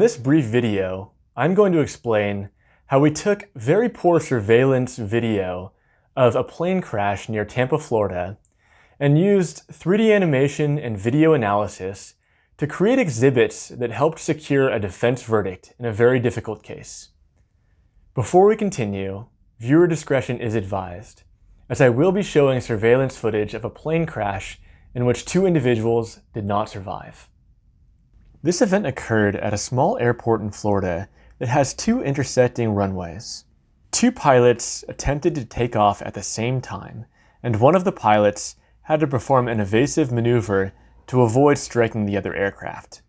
this brief video, I'm going to explain how we took very poor surveillance video of a plane crash near Tampa, Florida, and used 3D animation and video analysis to create exhibits that helped secure a defense verdict in a very difficult case. Before we continue, viewer discretion is advised, as I will be showing surveillance footage of a plane crash in which 2 individuals did not survive. This event occurred at a small airport in Florida that has 2 intersecting runways. 2 pilots attempted to take off at the same time, and one of the pilots had to perform an evasive maneuver to avoid striking the other aircraft.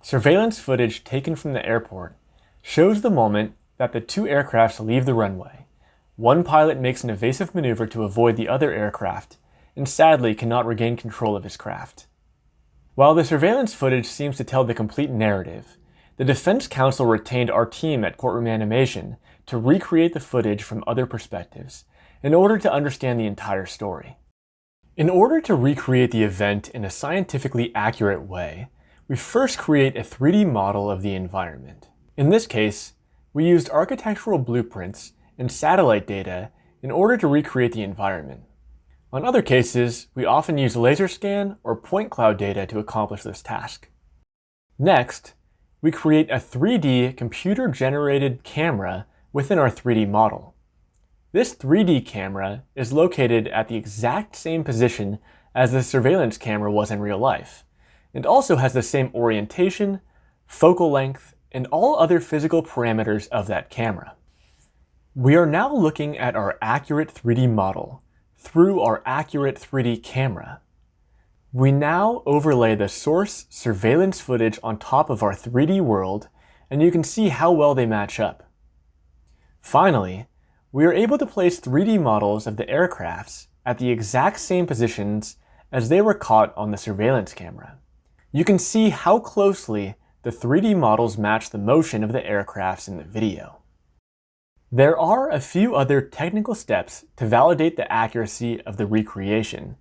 Surveillance footage taken from the airport shows the moment that the 2 aircrafts leave the runway. One pilot makes an evasive maneuver to avoid the other aircraft, and sadly cannot regain control of his craft. While the surveillance footage seems to tell the complete narrative, the defense counsel retained our team at Courtroom Animation to recreate the footage from other perspectives in order to understand the entire story. In order to recreate the event in a scientifically accurate way, we first create a 3D model of the environment. In this case, we used architectural blueprints and satellite data in order to recreate the environment. On other cases, we often use laser scan or point cloud data to accomplish this task. Next, we create a 3D computer-generated camera within our 3D model. This 3D camera is located at the exact same position as the surveillance camera was in real life, and also has the same orientation, focal length, and all other physical parameters of that camera. We are now looking at our accurate 3D model through our accurate 3D camera. We now overlay the source surveillance footage on top of our 3D world, and you can see how well they match up. Finally, we are able to place 3D models of the aircrafts at the exact same positions as they were caught on the surveillance camera. You can see how closely the 3D models match the motion of the aircrafts in the video. There are a few other technical steps to validate the accuracy of the recreation,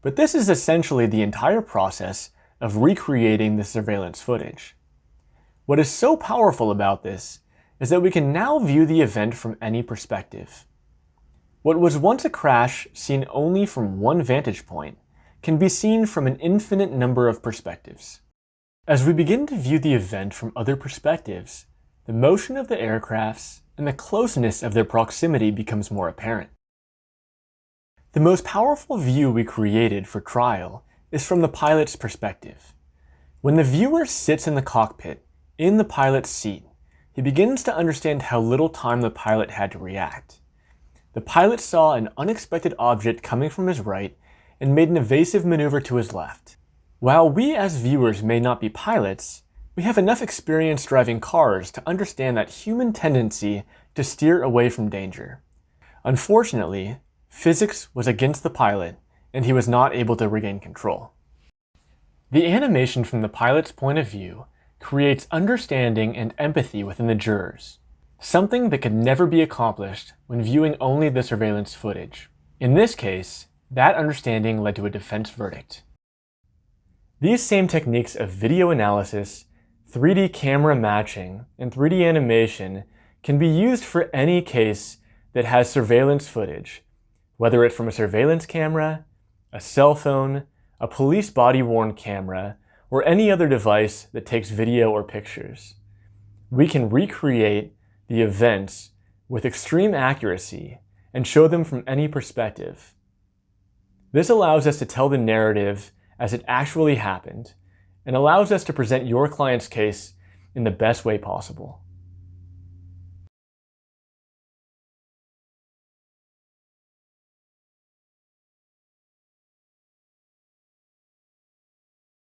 but this is essentially the entire process of recreating the surveillance footage. What is so powerful about this is that we can now view the event from any perspective. What was once a crash seen only from one vantage point can be seen from an infinite number of perspectives. As we begin to view the event from other perspectives, the motion of the aircrafts and the closeness of their proximity becomes more apparent. The most powerful view we created for trial is from the pilot's perspective. When the viewer sits in the cockpit, in the pilot's seat, he begins to understand how little time the pilot had to react. The pilot saw an unexpected object coming from his right and made an evasive maneuver to his left. While we as viewers may not be pilots, we have enough experience driving cars to understand that human tendency to steer away from danger. Unfortunately, physics was against the pilot, and he was not able to regain control. The animation from the pilot's point of view creates understanding and empathy within the jurors, something that could never be accomplished when viewing only the surveillance footage. In this case, that understanding led to a defense verdict. These same techniques of video analysis, 3D camera matching, and 3D animation can be used for any case that has surveillance footage, whether it's from a surveillance camera, a cell phone, a police body-worn camera, or any other device that takes video or pictures. We can recreate the events with extreme accuracy and show them from any perspective. This allows us to tell the narrative as it actually happened, and allows us to present your client's case in the best way possible.